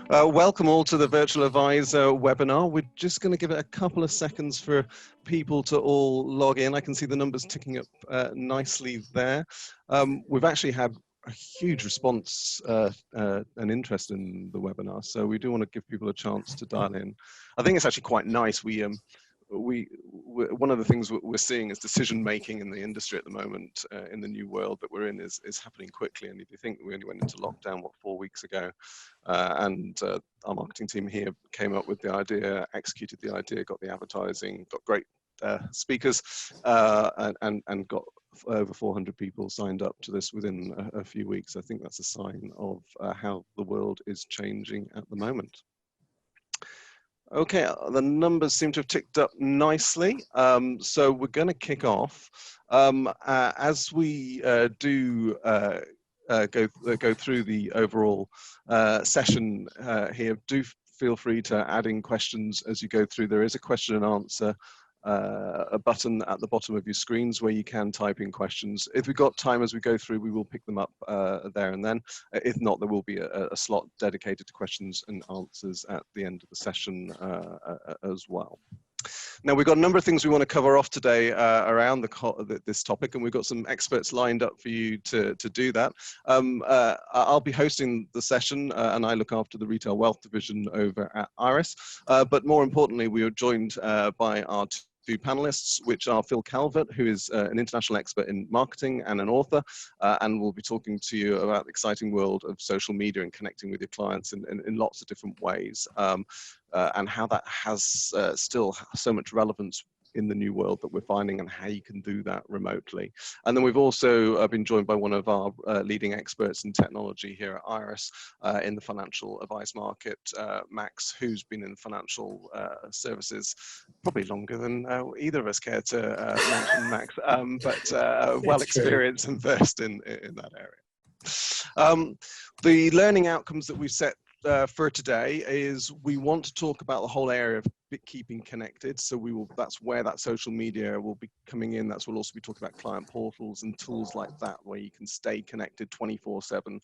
Welcome all to the Virtual Advisor webinar. We're just going to give it a couple of seconds for people to all log in. I can see the numbers ticking up nicely there. We've actually had a huge response and interest in the webinar, so we do want to give people a chance to dial in. I think it's actually quite nice. One of the things we're seeing is decision making in the industry at the moment, in the new world that we're in, is happening quickly. And if you think we only went into lockdown 4 weeks ago, and our marketing team here came up with the idea, executed the idea, got the advertising, got great speakers, and got over 400 people signed up to this within a few weeks. I think that's a sign of how the world is changing at the moment. Okay, the numbers seem to have ticked up nicely, so we're going to kick off. As we do go through the overall session here, do feel free to add in questions as you go through. There is a question and answer a button at the bottom of your screens where you can type in questions. If we've got time as we go through, we will pick them up there and then. If not, there will be a slot dedicated to questions and answers at the end of the session as well. Now, we've got a number of things we want to cover off today around this topic, and we've got some experts lined up for you to do that. I'll be hosting the session, and I look after the retail wealth division over at Iris. But more importantly, we are joined by our two panelists, which are Phil Calvert, who is an international expert in marketing and an author, and we'll be talking to you about the exciting world of social media and connecting with your clients in lots of different ways, and how that has still so much relevance in the new world that we're finding, and how you can do that remotely. And then we've also been joined by one of our leading experts in technology here at Iris in the financial advice market, Max, who's been in financial services probably longer than either of us care to mention Max, but well experienced and versed in that area. The learning outcomes that we've set for today is we want to talk about the whole area of keeping connected. So that's where that social media will be coming in. We'll also be talking about client portals and tools like that, where you can stay connected 24/7,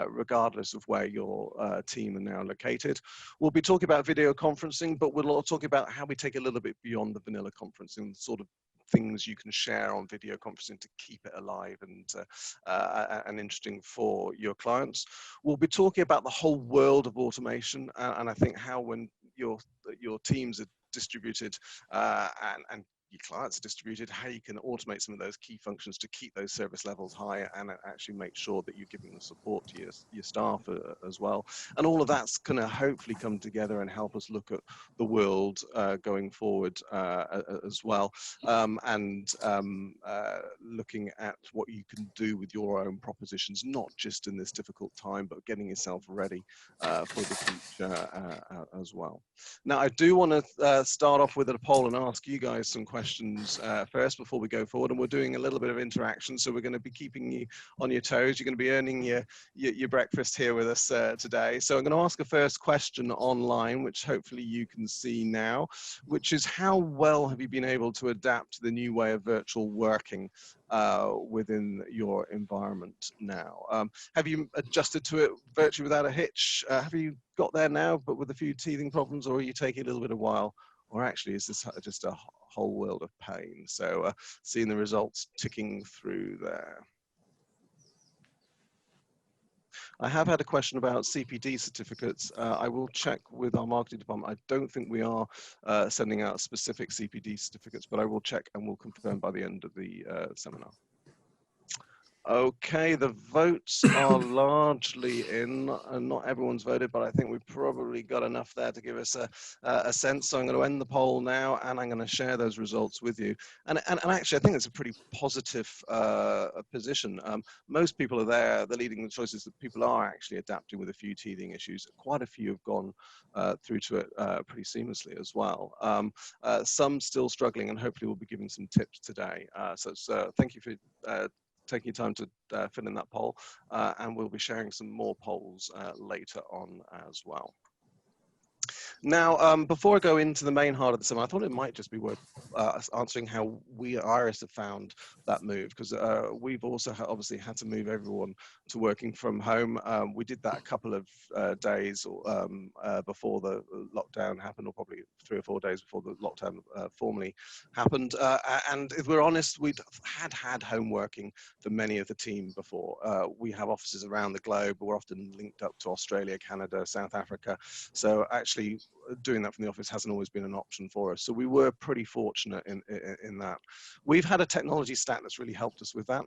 regardless of where your team are now located. We'll be talking about video conferencing, but we'll also talk about how we take a little bit beyond the vanilla conferencing, sort of things you can share on video conferencing to keep it alive and interesting for your clients. We'll be talking about the whole world of automation, and I think how when your teams are distributed and your clients are distributed, how you can automate some of those key functions to keep those service levels high and actually make sure that you're giving the support to your staff as well. And all of that's going to hopefully come together and help us look at the world going forward as well, and looking at what you can do with your own propositions, not just in this difficult time, but getting yourself ready for the future as well. Now, I do want to start off with a poll and ask you guys some questions first before we go forward, and we're doing a little bit of interaction, so we're going to be keeping you on your toes. You're going to be earning your breakfast here with us today. So I'm going to ask a first question online, which hopefully you can see now, which is how well have you been able to adapt to the new way of virtual working within your environment now? Have you adjusted to it virtually without a hitch? Have you got there now, but with a few teething problems, or are you taking a little bit of while? Or actually, is this just a whole world of pain? So seeing the results ticking through there. I have had a question about CPD certificates. I will check with our marketing department. I don't think we are sending out specific CPD certificates, but I will check and will confirm by the end of the seminar. Okay, the votes are largely in, and not everyone's voted, but I think we've probably got enough there to give us a sense. So I'm going to end the poll now, and I'm going to share those results with you. And actually, I think it's a pretty positive position. Most people are there. The leading choices that people are actually adapting with a few teething issues. Quite a few have gone through to it pretty seamlessly as well. Some still struggling, and hopefully we'll be giving some tips today. So thank you for taking time to fill in that poll, and we'll be sharing some more polls later on as well. Now, before I go into the main heart of the seminar, I thought it might just be worth answering how we at Iris have found that move, because we've also obviously had to move everyone to working from home. We did that a couple of days before the lockdown happened, or probably 3 or 4 days before the lockdown formally happened. And if we're honest, we'd had home working for many of the team before. We have offices around the globe. We're often linked up to Australia, Canada, South Africa. So actually doing that from the office hasn't always been an option for us. So we were pretty fortunate in that. We've had a technology stack that's really helped us with that.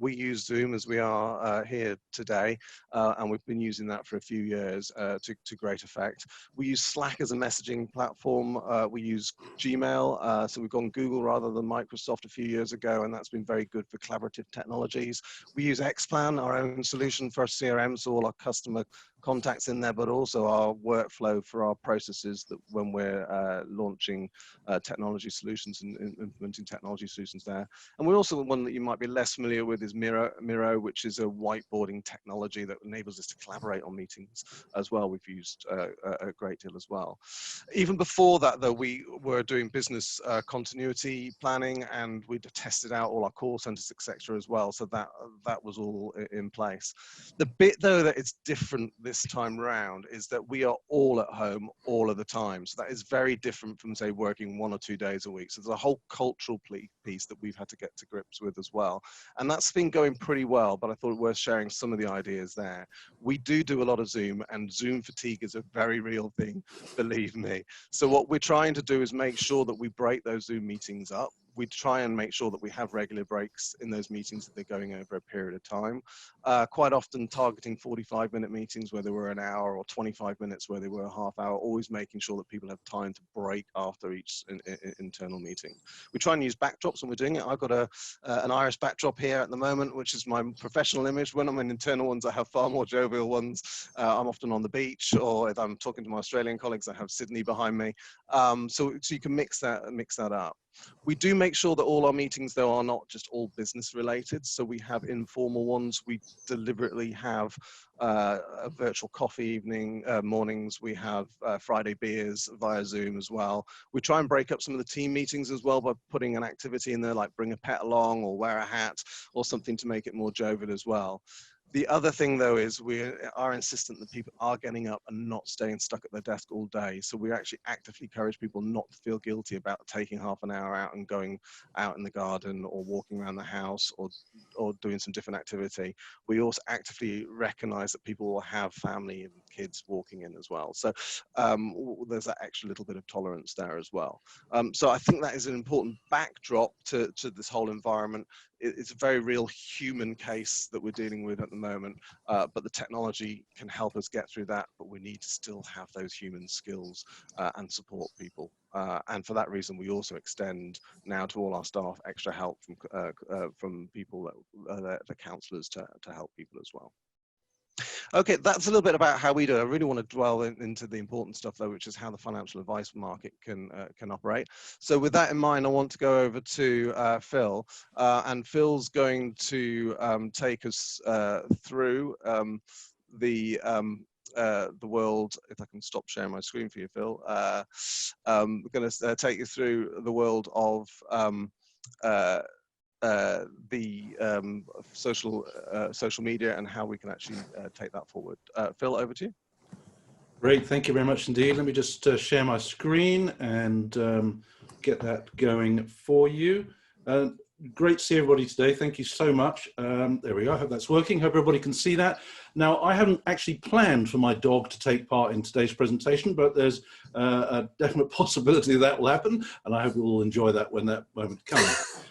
We use Zoom as we are here today, and we've been using that for a few years to great effect. We use Slack as a messaging platform. We use Gmail, so we've gone Google rather than Microsoft a few years ago, and that's been very good for collaborative technologies. We use Xplan, our own solution for our CRM, so all our customer contacts in there, but also our workflow for our processes that when we're launching technology solutions and implementing technology solutions there. And we also, one that you might be less familiar with is Miro, which is a whiteboarding technology that enables us to collaborate on meetings as well. We've used a great deal as well. Even before that, though, we were doing business continuity planning, and we'd tested out all our call centers, etc. as well. So that was all in place. The bit, though, that it's different this time round is that we are all at home all of the time. So that is very different from, say, working 1 or 2 days a week. So there's a whole cultural piece that we've had to get to grips with as well. And that's been going pretty well, but I thought it worth sharing some of the ideas there. We do a lot of Zoom, and Zoom fatigue is a very real thing, believe me. So what we're trying to do is make sure that we break those Zoom meetings up. We try and make sure that we have regular breaks in those meetings, that they're going over a period of time. Quite often targeting 45-minute meetings where they were an hour, or 25 minutes where they were a half hour, always making sure that people have time to break after each internal meeting. We try and use backdrops when we're doing it. I've got an Iris backdrop here at the moment, which is my professional image. When I'm in internal ones, I have far more jovial ones. I'm often on the beach, or if I'm talking to my Australian colleagues, I have Sydney behind me. So you can mix that up. We do make sure that all our meetings, though, are not just all business related. So we have informal ones. We deliberately have a virtual coffee evening, mornings. We have Friday beers via Zoom as well. We try and break up some of the team meetings as well by putting an activity in there, like bring a pet along or wear a hat or something to make it more jovial as well. The other thing, though, is we are insistent that people are getting up and not staying stuck at their desk all day. So we actually actively encourage people not to feel guilty about taking half an hour out and going out in the garden or walking around the house or doing some different activity. We also actively recognize that people will have family and kids walking in as well. So there's that extra little bit of tolerance there as well. So I think that is an important backdrop to this whole environment. It's a very real human case that we're dealing with at the moment, but the technology can help us get through that, but we need to still have those human skills and support people. And for that reason, we also extend now to all our staff extra help from people, the counsellors, to help people as well. Okay, that's a little bit about how we do it. I really want to dwell into the important stuff, though, which is how the financial advice market can operate. So with that in mind, I want to go over to Phil, and Phil's going to take us through the world. If I can stop sharing my screen for you, Phil. We're going to take you through the world of the social media and how we can actually take that forward. Phil, over to you. Great, thank you very much indeed. Let me just share my screen and get that going for you. Great to see everybody today. Thank you so much. There we go. I hope that's working. Hope everybody can see that. Now, I haven't actually planned for my dog to take part in today's presentation, but there's a definite possibility that will happen, and I hope we'll enjoy that when that moment comes.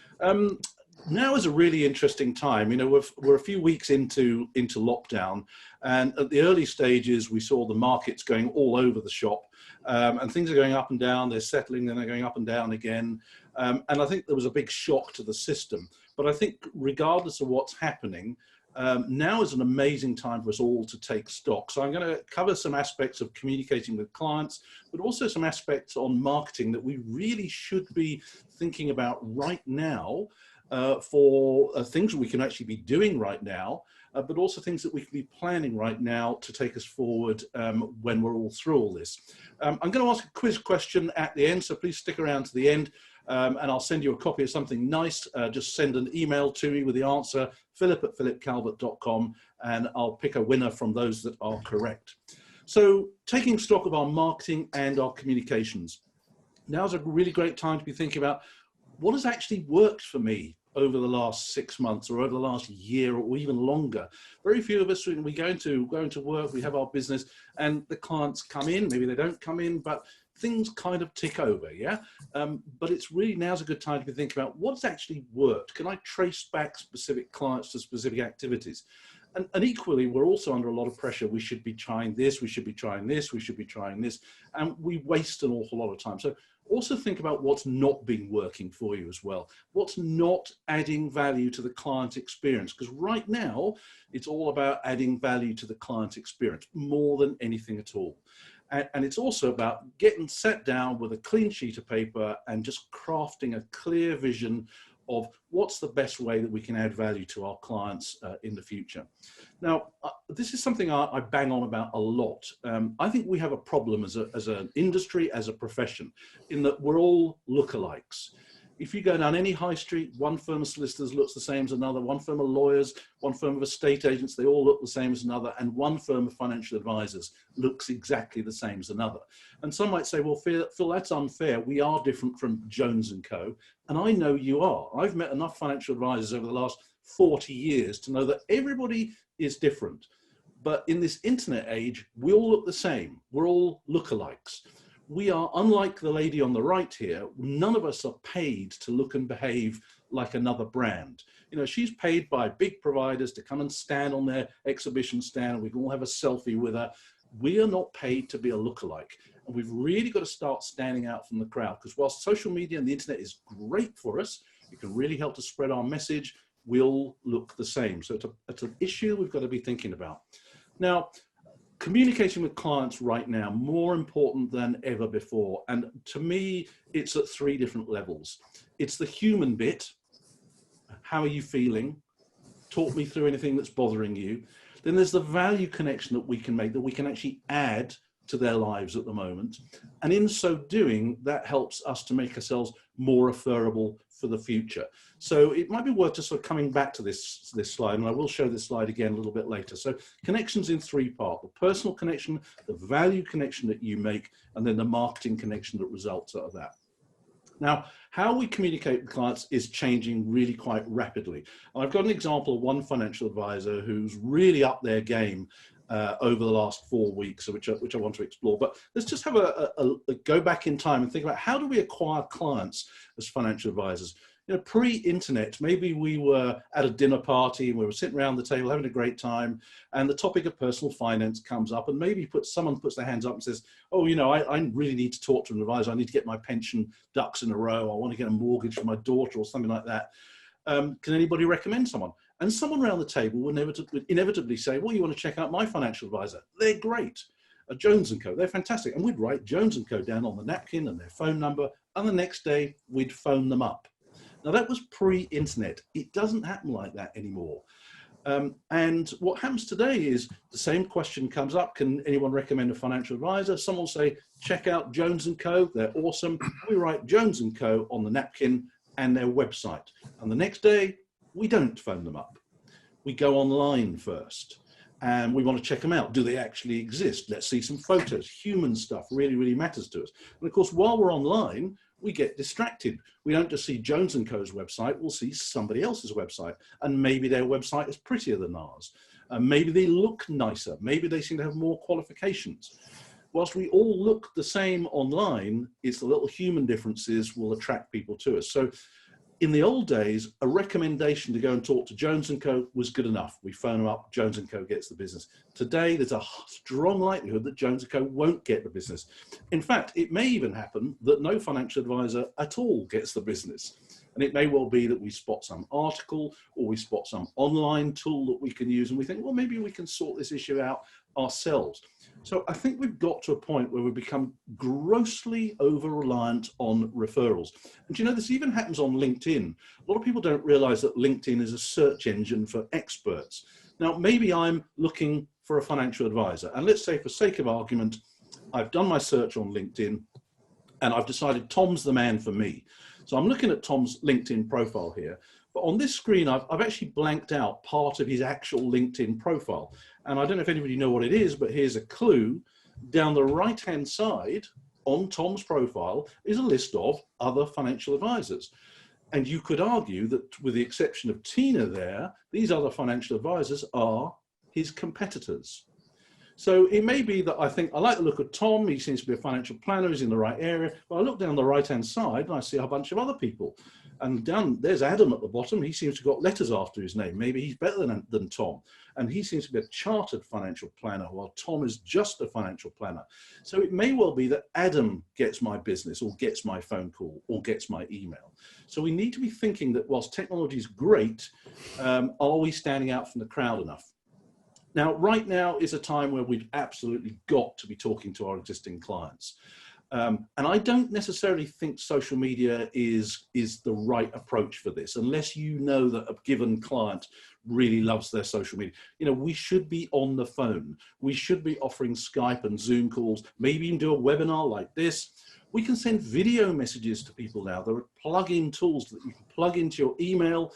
Now is a really interesting time. You know, we're a few weeks into lockdown, and at the early stages, we saw the markets going all over the shop, and things are going up and down. They're settling, then they're going up and down again. And I think there was a big shock to the system. But I think regardless of what's happening, now is an amazing time for us all to take stock. So I'm going to cover some aspects of communicating with clients, but also some aspects on marketing that we really should be thinking about right now, for things that we can actually be doing right now, but also things that we can be planning right now to take us forward when we're all through all this. I'm going to ask a quiz question at the end, so please stick around to the end, and I'll send you a copy of something nice. Just send an email to me with the answer, philip@philipcalvert.com, and I'll pick a winner from those that are correct. So taking stock of our marketing and our communications. Now's a really great time to be thinking about what has actually worked for me over the last 6 months or over the last year or even longer. Very few of us, when we go into work, we have our business and the clients come in, maybe they don't come in, but things kind of tick over, yeah? But it's really, now's a good time to be thinking about what's actually worked. Can I trace back specific clients to specific activities? And equally, we're also under a lot of pressure. We should be trying this, we should be trying this, we should be trying this, and we waste an awful lot of time. So also think about what's not been working for you as well. What's not adding value to the client experience? Because right now, it's all about adding value to the client experience more than anything at all. And it's also about getting sat down with a clean sheet of paper and just crafting a clear vision of what's the best way that we can add value to our clients in the future. Now, this is something I bang on about a lot. I think we have a problem as an industry, as a profession, in that we're all lookalikes. If you go down any high street, one firm of solicitors looks the same as another, one firm of lawyers, one firm of estate agents, they all look the same as another, and one firm of financial advisors looks exactly the same as another. And some might say, well, Phil, that's unfair. We are different from Jones & Co. And I know you are. I've met enough financial advisors over the last 40 years to know that everybody is different. But in this internet age, we all look the same. We're all lookalikes. We are, unlike the lady on the right here, none of us are paid to look and behave like another brand. You know, she's paid by big providers to come and stand on their exhibition stand. We can all have a selfie with her. We are not paid to be a lookalike. And we've really got to start standing out from the crowd, because whilst social media and the internet is great for us, it can really help to spread our message, we all look the same. So it's an issue we've got to be thinking about. Now, communicating with clients right now, more important than ever before. And to me, it's at 3 different levels. It's the human bit. How are you feeling? Talk me through anything that's bothering you. Then there's the value connection that we can make, that we can actually add to their lives at the moment. And in so doing, that helps us to make ourselves more referable for the future. So it might be worth just sort of coming back to this slide, and I will show this slide again a little bit later. So connections in 3 parts: the personal connection, the value connection that you make, and then the marketing connection that results out of that. Now, how we communicate with clients is changing really quite rapidly. I've got an example of one financial advisor who's really up their game over the last 4 weeks, which I want to explore. But let's just have a go back in time and think about, how do we acquire clients as financial advisors? You know, pre-internet, maybe we were at a dinner party and we were sitting around the table having a great time, and the topic of personal finance comes up, and maybe someone puts their hands up and says, oh, you know, I really need to talk to an advisor. I need to get my pension ducks in a row. I want to get a mortgage for my daughter or something like that. Can anybody recommend someone? And someone around the table would inevitably say, well, you want to check out my financial advisor. They're great. Jones & Co, they're fantastic. And we'd write Jones & Co down on the napkin and their phone number, and the next day we'd phone them up. Now, that was pre-internet. It doesn't happen like that anymore. And what happens today is the same question comes up: can anyone recommend a financial advisor? Someone will say, check out Jones & Co, they're awesome. We write Jones & Co on the napkin and their website. And the next day, we don't phone them up. We go online first, and we want to check them out. Do they actually exist? Let's see some photos. Human stuff really, really matters to us. And of course, while we're online, we get distracted. We don't just see Jones & Co.'s website, we'll see somebody else's website. And maybe their website is prettier than ours. Maybe they look nicer. Maybe they seem to have more qualifications. Whilst we all look the same online, it's the little human differences will attract people to us. So in the old days, a recommendation to go and talk to Jones & Co. was good enough. We phone them up, Jones & Co. gets the business. Today, there's a strong likelihood that Jones & Co. won't get the business. In fact, it may even happen that no financial advisor at all gets the business. And it may well be that we spot some article or we spot some online tool that we can use, and we think, well, maybe we can sort this issue out ourselves. So I think we've got to a point where we become grossly over-reliant on referrals. And you know, this even happens on LinkedIn. A lot of people don't realize that LinkedIn is a search engine for experts. Now, maybe I'm looking for a financial advisor, and let's say for sake of argument, I've done my search on LinkedIn and I've decided Tom's the man for me. So I'm looking at Tom's LinkedIn profile here, but on this screen, I've actually blanked out part of his actual LinkedIn profile. And I don't know if anybody know what it is, but here's a clue. Down the right-hand side on Tom's profile is a list of other financial advisors. And you could argue that with the exception of Tina there, these other financial advisors are his competitors. So it may be that I think, I like the look of Tom, he seems to be a financial planner, he's in the right area, but I look down the right-hand side and I see a bunch of other people. And down there's Adam at the bottom, he seems to have got letters after his name, maybe he's better than Tom. And he seems to be a chartered financial planner, while Tom is just a financial planner. So it may well be that Adam gets my business, or gets my phone call, or gets my email. So we need to be thinking that whilst technology is great, are we standing out from the crowd enough? Now, right now is a time where we've absolutely got to be talking to our existing clients. And I don't necessarily think social media is the right approach for this, unless you know that a given client really loves their social media. You know, we should be on the phone. We should be offering Skype and Zoom calls, maybe even do a webinar like this. We can send video messages to people now. There are plug-in tools that you can plug into your email.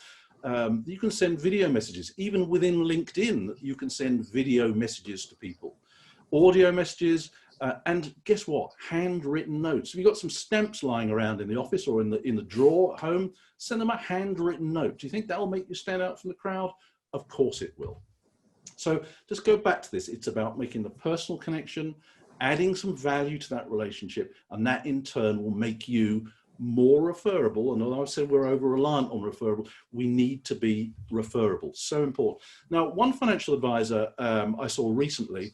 You can send video messages. Even within LinkedIn, you can send video messages to people. Audio messages, and guess what? Handwritten notes. If you've got some stamps lying around in the office or in the drawer at home, send them a handwritten note. Do you think that will make you stand out from the crowd? Of course it will. So just go back to this. It's about making the personal connection, adding some value to that relationship, and that in turn will make you more referable. And although I said we're over-reliant on referral, we need to be referable. So important. Now, one financial advisor I saw recently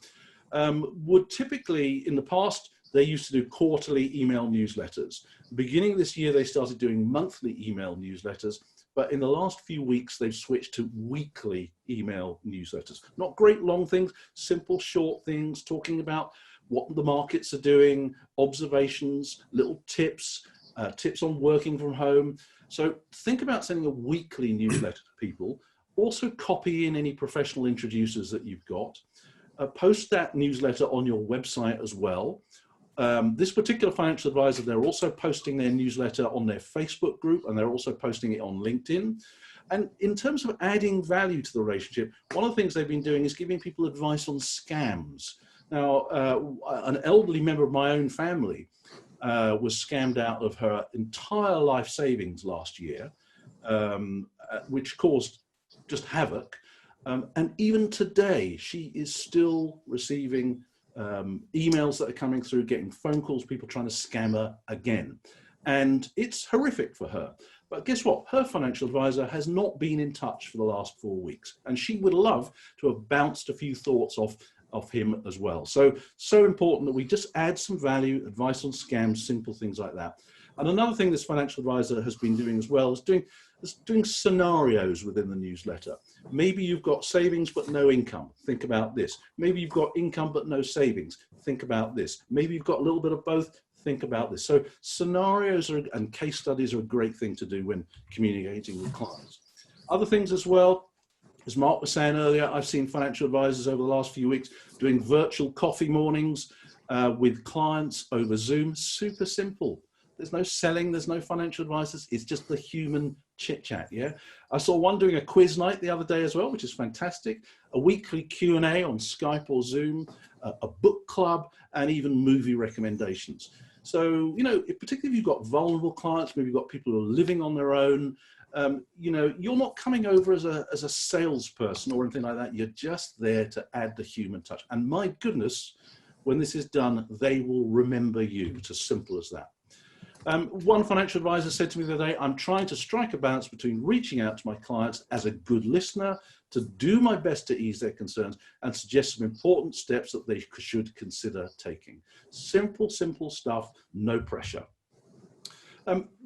would typically, in the past, they used to do quarterly email newsletters. Beginning this year, they started doing monthly email newsletters. But in the last few weeks, they've switched to weekly email newsletters. Not great long things, simple short things, talking about what the markets are doing, observations, little tips, tips on working from home. So think about sending a weekly newsletter to people. Also copy in any professional introducers that you've got. Post that newsletter on your website as well. This particular financial advisor, they're also posting their newsletter on their Facebook group, and they're also posting it on LinkedIn. And in terms of adding value to the relationship, one of the things they've been doing is giving people advice on scams. Now, an elderly member of my own family was scammed out of her entire life savings last year, which caused just havoc. And even today, she is still receiving emails that are coming through, getting phone calls, people trying to scam her again. And it's horrific for her. But guess what? Her financial advisor has not been in touch for the last 4 weeks. And she would love to have bounced a few thoughts off him as well. So important that we just add some value, advice on scams, simple things like that. And another thing this financial advisor has been doing as well is doing scenarios within the newsletter. Maybe you've got savings but no income. Think about this. Maybe you've got income but no savings. Think about this. Maybe you've got a little bit of both. Think about this. So scenarios and case studies are a great thing to do when communicating with clients. Other things as well, as Mark was saying earlier, I've seen financial advisors over the last few weeks doing virtual coffee mornings with clients over Zoom. Super simple. There's no selling, there's no financial advisors. It's just the human chit chat, yeah? I saw one doing a quiz night the other day as well, which is fantastic. A weekly Q&A on Skype or Zoom, a book club, and even movie recommendations. So, you know, particularly if you've got vulnerable clients, maybe you've got people who are living on their own, you know, you're not coming over as a salesperson or anything like that. You're just there to add the human touch. And my goodness, when this is done, they will remember you. It's as simple as that. One financial advisor said to me the other day, I'm trying to strike a balance between reaching out to my clients as a good listener, to do my best to ease their concerns, and suggest some important steps that they should consider taking. Simple, simple stuff, no pressure.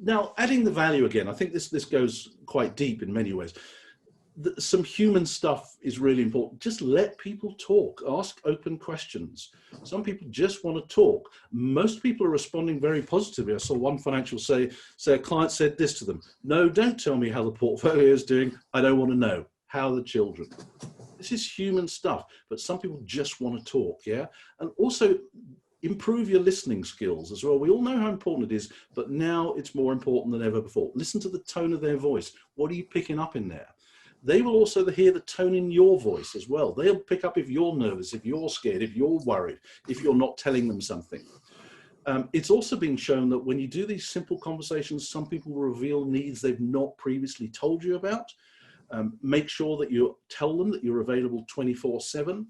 Now, adding the value again, I think this goes quite deep in many ways. Some human stuff is really important. Just let people talk, ask open questions. Some people just want to talk. Most people are responding very positively. I saw one financial say a client said this to them: no, don't tell me how the portfolio is doing. I don't want to know. How are the children? This is human stuff, but some people just want to talk, yeah? And also improve your listening skills as well. We all know how important it is, but now it's more important than ever before. Listen to the tone of their voice. What are you picking up in there? They will also hear the tone in your voice as well. They'll pick up if you're nervous, if you're scared, if you're worried, if you're not telling them something. It's also been shown that when you do these simple conversations, some people will reveal needs they've not previously told you about. Make sure that you tell them that you're available 24/7.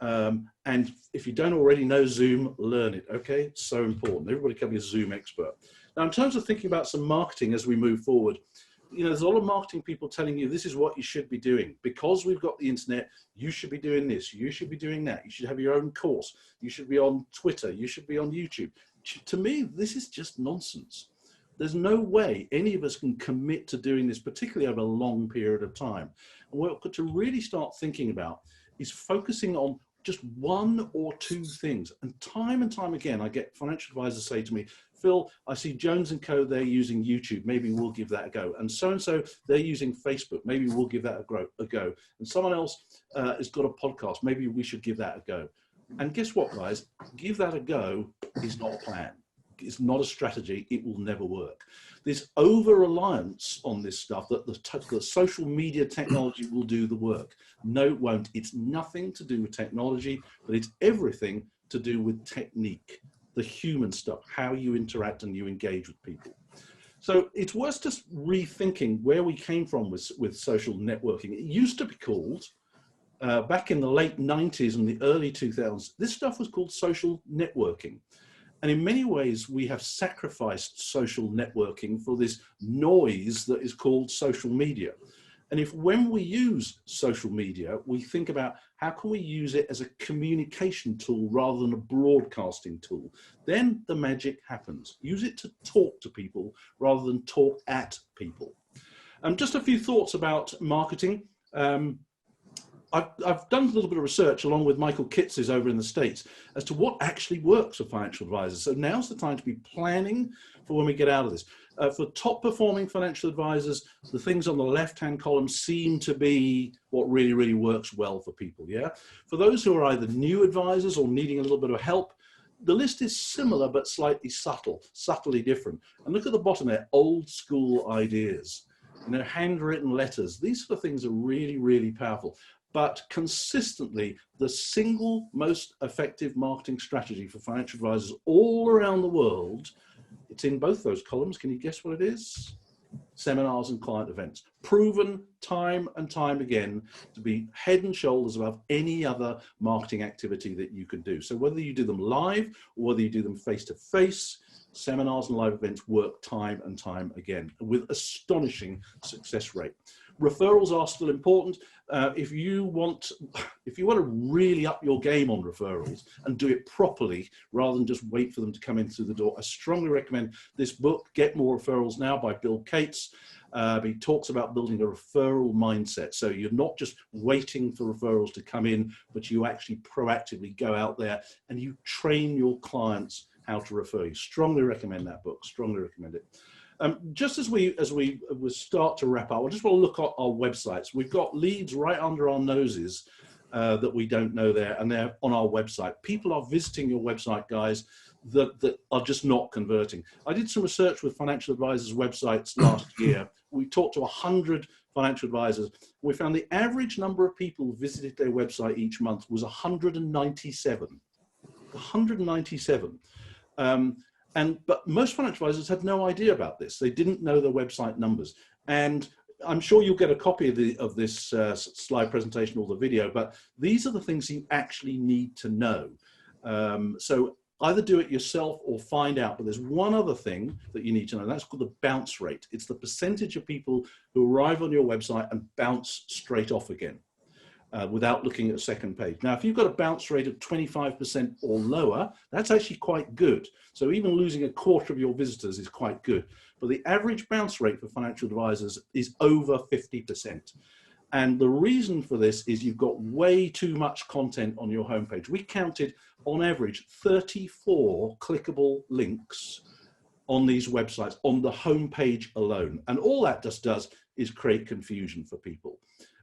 And if you don't already know Zoom, learn it, okay? It's so important. Everybody can be a Zoom expert. Now, in terms of thinking about some marketing as we move forward, there's a lot of marketing people telling you this is what you should be doing. Because we've got the internet, you should be doing this, you should be doing that, you should have your own course, you should be on Twitter, you should be on YouTube. To me, this is just nonsense. There's no way any of us can commit to doing this, particularly over a long period of time. And what we've got to really start thinking about is focusing on just one or two things. And time again, I get financial advisors say to me, Phil, I see Jones & Co, they're using YouTube. Maybe we'll give that a go. And so, they're using Facebook. Maybe we'll give that a go. And someone else has got a podcast. Maybe we should give that a go. And guess what, guys? Give that a go is not a plan. It's not a strategy. It will never work. This over-reliance on this stuff that the social media technology will do the work. No, it won't. It's nothing to do with technology, but it's everything to do with technique, the human stuff, how you interact and you engage with people. So it's worth just rethinking where we came from with social networking. It used to be called, back in the late 90s and the early 2000s, this stuff was called social networking. And in many ways, we have sacrificed social networking for this noise that is called social media. And if when we use social media, we think about how can we use it as a communication tool rather than a broadcasting tool, then the magic happens. Use it to talk to people rather than talk at people. Just a few thoughts about marketing. I've done a little bit of research along with Michael Kitz's over in the States as to what actually works for financial advisors. So now's the time to be planning for when we get out of this. For top performing financial advisors, the things on the left-hand column seem to be what really, really works well for people, yeah? For those who are either new advisors or needing a little bit of help, the list is similar but slightly subtly different. And look at the bottom there, old school ideas, handwritten letters. These sort of things are really, really powerful. But consistently, the single most effective marketing strategy for financial advisors all around the world, it's in both those columns. Can you guess what it is? Seminars and client events. Proven time and time again to be head and shoulders above any other marketing activity that you can do. So whether you do them live or whether you do them face-to-face, seminars and live events work time and time again with astonishing success rate. Referrals are still important. If you want to really up your game on referrals and do it properly rather than just wait for them to come in through the door, I strongly recommend this book, Get More Referrals Now by Bill Cates. He talks about building a referral mindset. So you're not just waiting for referrals to come in, but you actually proactively go out there and you train your clients how to refer you. Strongly recommend that book, strongly recommend it. Just as we start to wrap up, I just want to look at our websites. We've got leads right under our noses that we don't know there, and they're on our website. People are visiting your website, guys, that are just not converting. I did some research with financial advisors' websites last year. We talked to 100 financial advisors. We found the average number of people who visited their website each month was 197. 197. But most financial advisors had no idea about this. They didn't know their website numbers. And I'm sure you'll get a copy of this slide presentation or the video, but these are the things you actually need to know. So either do it yourself or find out. But there's one other thing that you need to know, and that's called the bounce rate. It's the percentage of people who arrive on your website and bounce straight off again. without looking at a second page. Now, if you've got a bounce rate of 25% or lower, that's actually quite good. So even losing a quarter of your visitors is quite good. But the average bounce rate for financial advisors is over 50%. And the reason for this is you've got way too much content on your homepage. We counted on average 34 clickable links on these websites on the homepage alone. And all that just does is create confusion for people.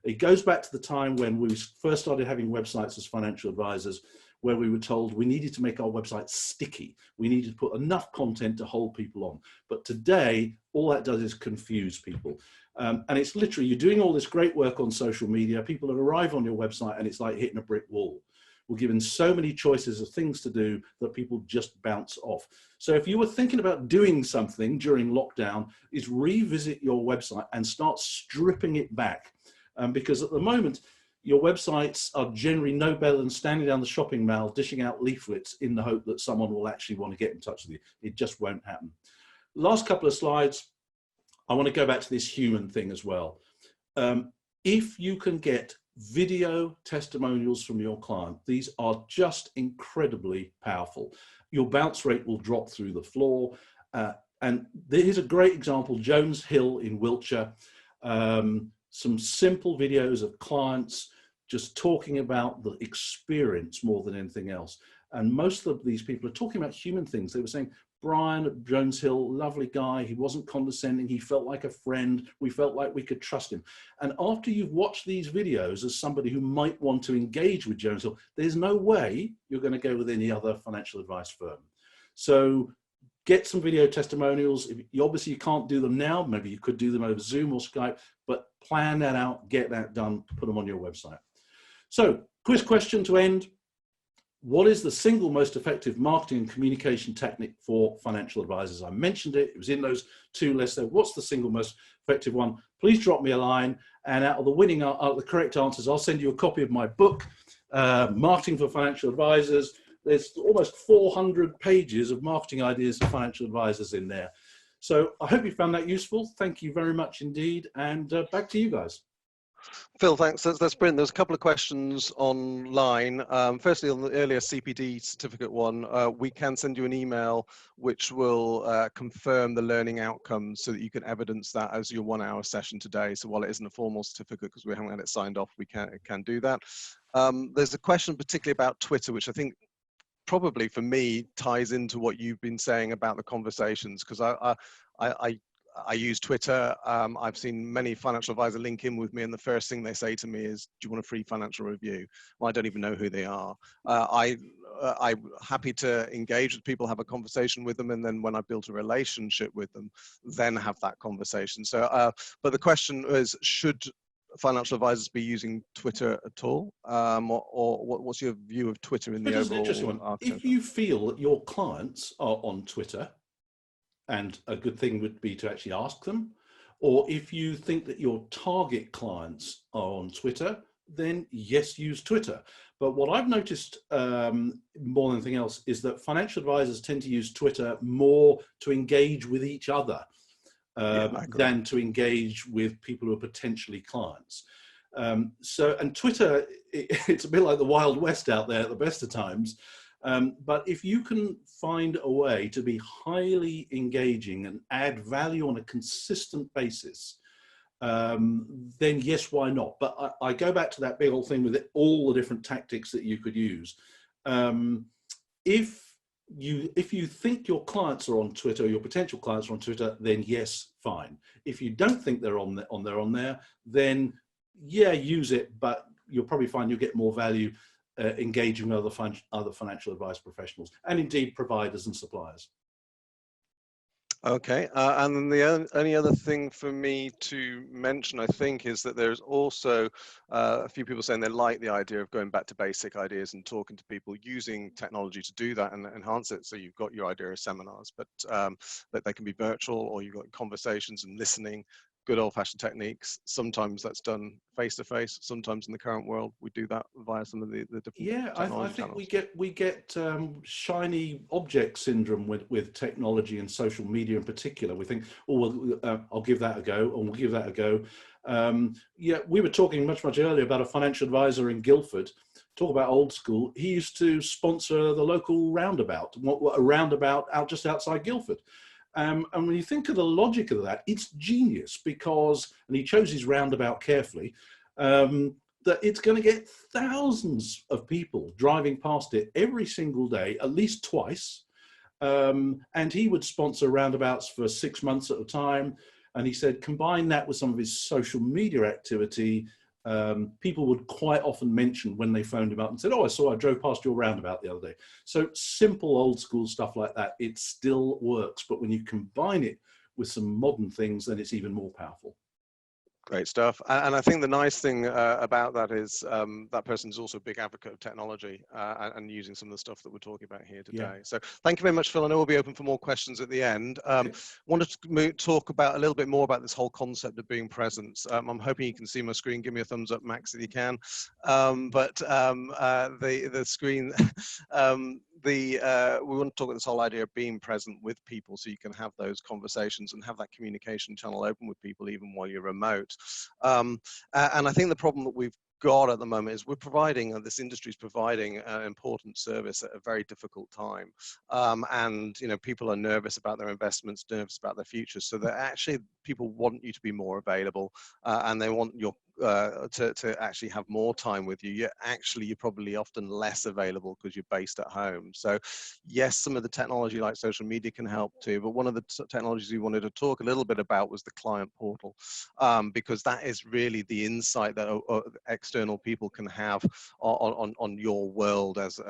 It goes back to the time when we first started having websites as financial advisors, where we were told we needed to make our website sticky. We needed to put enough content to hold people on. But today, all that does is confuse people. And it's literally, you're doing all this great work on social media, people that arrive on your website and it's like hitting a brick wall. We're given so many choices of things to do that people just bounce off. So if you were thinking about doing something during lockdown, is revisit your website and start stripping it back. Because at the moment, your websites are generally no better than standing down the shopping mall, dishing out leaflets in the hope that someone will actually want to get in touch with you. It just won't happen. Last couple of slides, I want to go back to this human thing as well. If you can get video testimonials from your client, these are just incredibly powerful. Your bounce rate will drop through the floor. And here's a great example, Jones Hill in Wiltshire. Some simple videos of clients just talking about the experience more than anything else. And most of these people are talking about human things. They were saying, Brian at Jones Hill, lovely guy. He wasn't condescending. He felt like a friend. We felt like we could trust him. And after you've watched these videos as somebody who might want to engage with Jones Hill, there's no way you're going to go with any other financial advice firm. So get some video testimonials. If you obviously you can't do them now, maybe you could do them over Zoom or Skype, but plan that out, get that done, put them on your website. So, quiz question to end. What is the single most effective marketing and communication technique for financial advisors? I mentioned it, it was in those two lists there. What's the single most effective one? Please drop me a line, and out of the correct answers, I'll send you a copy of my book, Marketing for Financial Advisors. There's almost 400 pages of marketing ideas for financial advisors in there. So I hope you found that useful. Thank you very much indeed. And back to you guys. Phil, thanks. That's brilliant. There's a couple of questions online. Firstly, on the earlier CPD certificate one, we can send you an email which will confirm the learning outcomes so that you can evidence that as your 1 hour session today. So while it isn't a formal certificate because we haven't had it signed off, we can do that. There's a question particularly about Twitter, which I think probably for me ties into what you've been saying about the conversations, because I use Twitter. I've seen many financial advisors link in with me, and the first thing they say to me is, "Do you want a free financial review?" Well, I don't even know who they are. I'm happy to engage with people, have a conversation with them, and then when I build a relationship with them, then have that conversation. So, but the question is, should financial advisors be using Twitter at all, or what's your view of Twitter in the overall? An interesting one. If you feel that your clients are on Twitter, and a good thing would be to actually ask them, or if you think that your target clients are on Twitter, then yes, use Twitter. But what I've noticed more than anything else is that financial advisors tend to use Twitter more to engage with each other than to engage with people who are potentially clients. And Twitter, it's a bit like the Wild West out there at the best of times. But if you can find a way to be highly engaging and add value on a consistent basis, then yes, why not? But I go back to that big old thing with all the different tactics that you could use. If you think your clients are on Twitter, your potential clients are on Twitter, then yes, fine. If you don't think they're on there, then yeah, use it, but you'll probably find you'll get more value engaging with other financial advice professionals, and indeed providers and suppliers. Okay, and then the only other thing for me to mention, I think, is that there's also a few people saying they like the idea of going back to basic ideas and talking to people, using technology to do that and enhance it. So you've got your idea of seminars, but that they can be virtual, or you've got conversations and listening. good old-fashioned techniques. Sometimes that's done face-to-face. Sometimes in the current world, we do that via some of the different Yeah, I technology think channels. we get shiny object syndrome with technology and social media in particular. We think, oh, well, I'll give that a go, or we'll give that a go. Yeah, we were talking much earlier about a financial advisor in Guildford. Talk about old school. He used to sponsor the local roundabout, a roundabout out just outside Guildford. And when you think of the logic of that, it's genius because, and he chose his roundabout carefully, that it's going to get thousands of people driving past it every single day, at least twice. And he would sponsor roundabouts for 6 months at a time. And he said, combine that with some of his social media activity. People would quite often mention when they phoned him up and said, oh, I drove past your roundabout the other day. So simple old school stuff like that, it still works. But when you combine it with some modern things, then it's even more powerful. Great stuff. And I think the nice thing about that is that person is also a big advocate of technology and using some of the stuff that we're talking about here today. Yeah. So thank you very much, Phil. I know we'll be open for more questions at the end. Okay. Wanted to talk about a little bit more about this whole concept of being present. I'm hoping you can see my screen. Give me a thumbs up, Max, if you can. The screen, we want to talk about this whole idea of being present with people so you can have those conversations and have that communication channel open with people even while you're remote. And I think the problem that we've got at the moment is we're providing, this industry is providing an important service at a very difficult time. And, you know, people are nervous about their investments, nervous about their future. So that actually people want you to be more available and they want your to actually have more time with you. You're probably often less available because you're based at home. So yes, some of the technology like social media can help too, but one of the technologies we wanted to talk a little bit about was the client portal, because that is really the insight that external people can have on your world as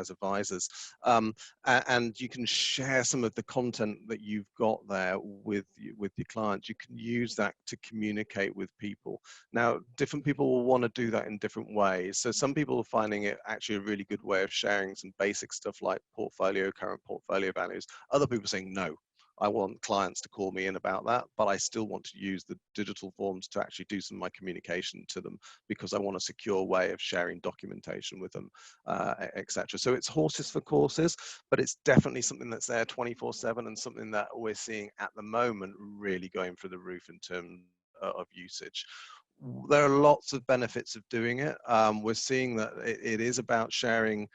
advisors. And you can share some of the content that you've got there with your clients. You can use that to communicate with people. Now, different people will want to do that in different ways. So some people are finding it actually a really good way of sharing some basic stuff like current portfolio values. Other people are saying, no, I want clients to call me in about that, but I still want to use the digital forms to actually do some of my communication to them because I want a secure way of sharing documentation with them, etc. So it's horses for courses, but it's definitely something that's there 24/7 and something that we're seeing at the moment really going through the roof in terms of usage. There are lots of benefits of doing it. We're seeing that it is about sharing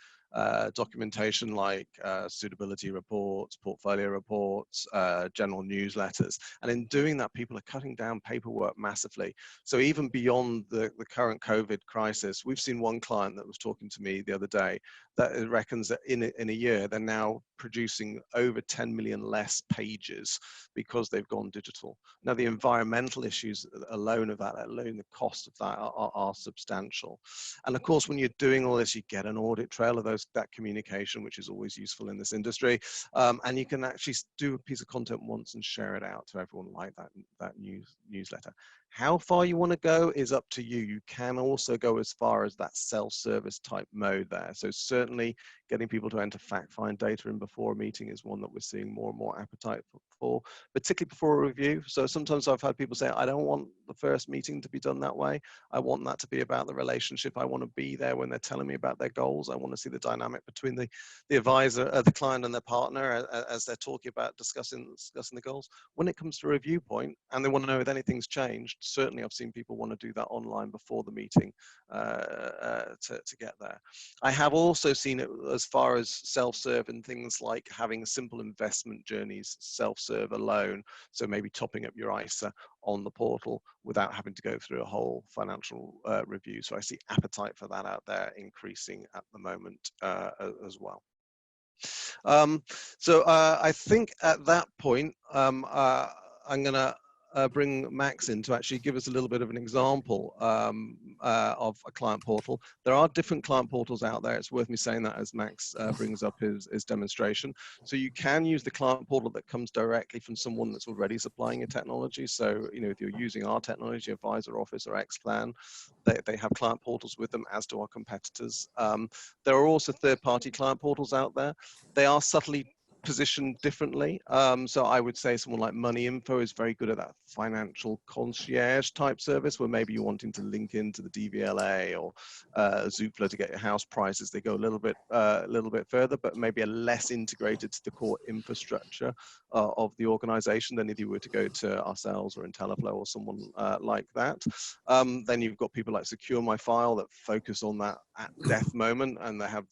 documentation like suitability reports, portfolio reports, general newsletters. And in doing that, people are cutting down paperwork massively. So even beyond the current COVID crisis, we've seen one client that was talking to me the other day that reckons that in a year, they're now producing over 10 million less pages because they've gone digital. Now, the environmental issues alone of that, alone the cost of that are substantial. And of course, when you're doing all this, you get an audit trail of that communication, which is always useful in this industry. And you can actually do a piece of content once and share it out to everyone like that newsletter. How far you want to go is up to you. You can also go as far as that self-service type mode there. So certainly getting people to enter fact-find data in before a meeting is one that we're seeing more and more appetite for, particularly before a review. So sometimes I've had people say, I don't want the first meeting to be done that way. I want that to be about the relationship. I want to be there when they're telling me about their goals. I want to see the dynamic between the advisor, the client and their partner as they're talking about discussing the goals. When it comes to a review point and they want to know if anything's changed, certainly I've seen people want to do that online before the meeting to get there. I have also seen it as far as self-serve and things like having simple investment journeys, self-serve alone. So maybe topping up your ISA on the portal without having to go through a whole financial review. So I see appetite for that out there increasing at the moment as well. I think at that point, I'm going to bring Max in to actually give us a little bit of an example of a client portal. There are different client portals out there. It's worth me saying that as Max brings up his demonstration. So you can use the client portal that comes directly from someone that's already supplying your technology. So, you know, if you're using our technology, Advisor Office or Xplan, they have client portals with them, as do our competitors. There are also third-party client portals out there. They are subtly positioned differently. So I would say someone like Money Info is very good at that financial concierge type service, where maybe you're wanting to link into the DVLA or Zoopla to get your house prices. They go a little bit further, but maybe are less integrated to the core infrastructure of the organization than if you were to go to ourselves or IntelliFlow or someone like that. Then you've got people like Secure My File that focus on that at death moment, and they have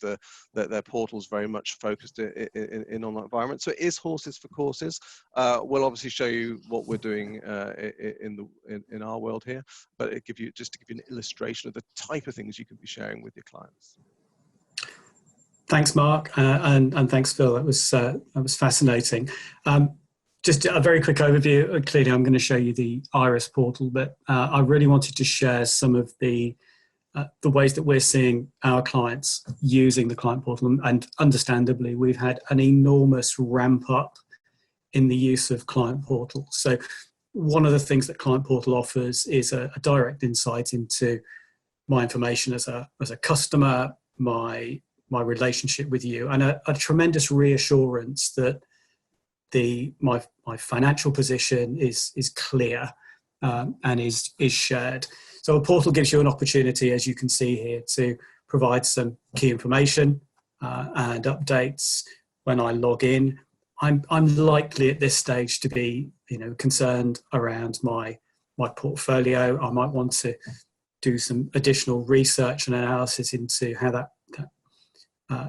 their portals very much focused in on that environment. So it is horses for courses. We'll obviously show you what we're doing in our world here, but it just to give you an illustration of the type of things you can be sharing with your clients. Thanks, Mark, and thanks, Phil. That was fascinating. Just a very quick overview. Clearly, I'm going to show you the Iris portal, but I really wanted to share some of the ways that we're seeing our clients using the client portal. And understandably, we've had an enormous ramp up in the use of client portal. So one of the things that client portal offers is a direct insight into my information as a customer, my relationship with you, and a tremendous reassurance that my financial position is clear and is shared. So a portal gives you an opportunity, as you can see here, to provide some key information and updates. When I log in, I'm likely at this stage to be concerned around my portfolio. I might want to do some additional research and analysis into how that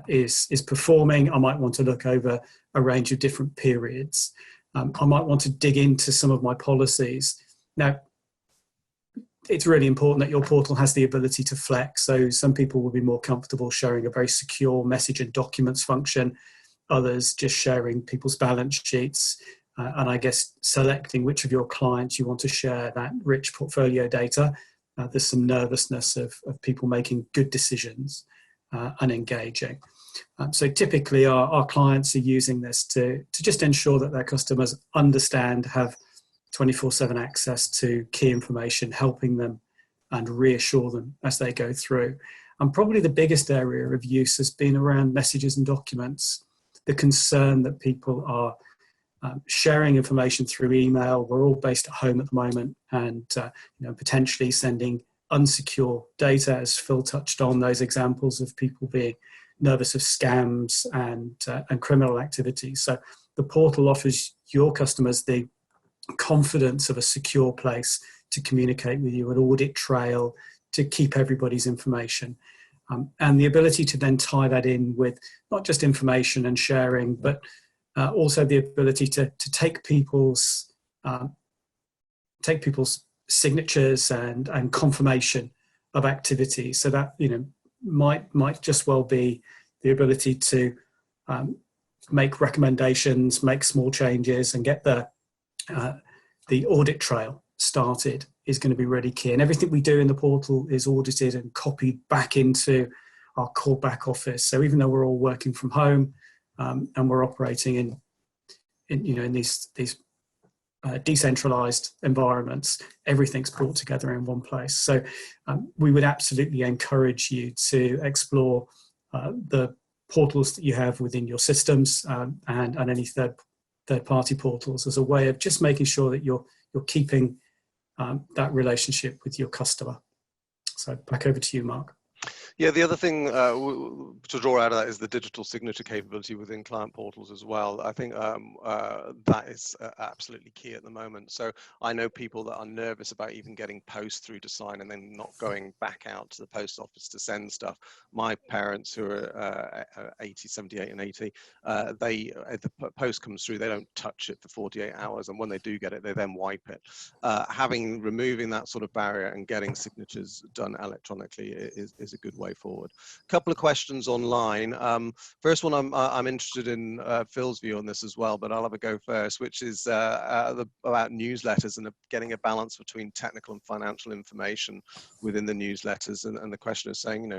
is performing. I might want to look over a range of different periods. I might want to dig into some of my policies. Now, it's really important that your portal has the ability to flex. So some people will be more comfortable sharing a very secure message and documents function, others just sharing people's balance sheets, and I guess selecting which of your clients you want to share that rich portfolio data. There's some nervousness of people making good decisions and engaging. So typically our clients are using this to just ensure that their customers understand, have 24/7 access to key information, helping them and reassure them as they go through. And probably the biggest area of use has been around messages and documents. The concern that people are sharing information through email. We're all based at home at the moment, and potentially sending unsecure data, as Phil touched on, those examples of people being nervous of scams and criminal activities. So the portal offers your customers the confidence of a secure place to communicate with you, an audit trail to keep everybody's information, and the ability to then tie that in with not just information and sharing, but also the ability to take people's signatures and confirmation of activity. So that might just well be the ability to make recommendations, make small changes, and get the audit trail started is going to be really key. And everything we do in the portal is audited and copied back into our core back office. So even though we're all working from home and we're operating in these decentralized environments, everything's brought together in one place. So we would absolutely encourage you to explore the portals that you have within your systems and any third-party portals as a way of just making sure that you're keeping that relationship with your customer. So back over to you, Mark. Yeah, the other thing to draw out of that is the digital signature capability within client portals as well. I think that is absolutely key at the moment. So I know people that are nervous about even getting post through to sign and then not going back out to the post office to send stuff. My parents, who are 78 and 80, the post comes through, they don't touch it for 48 hours. And when they do get it, they then wipe it. Removing that sort of barrier and getting signatures done electronically is a good way forward. A couple of questions online. First one, I'm interested in Phil's view on this as well, but I'll have a go first, which is about newsletters and getting a balance between technical and financial information within the newsletters. And the question is saying,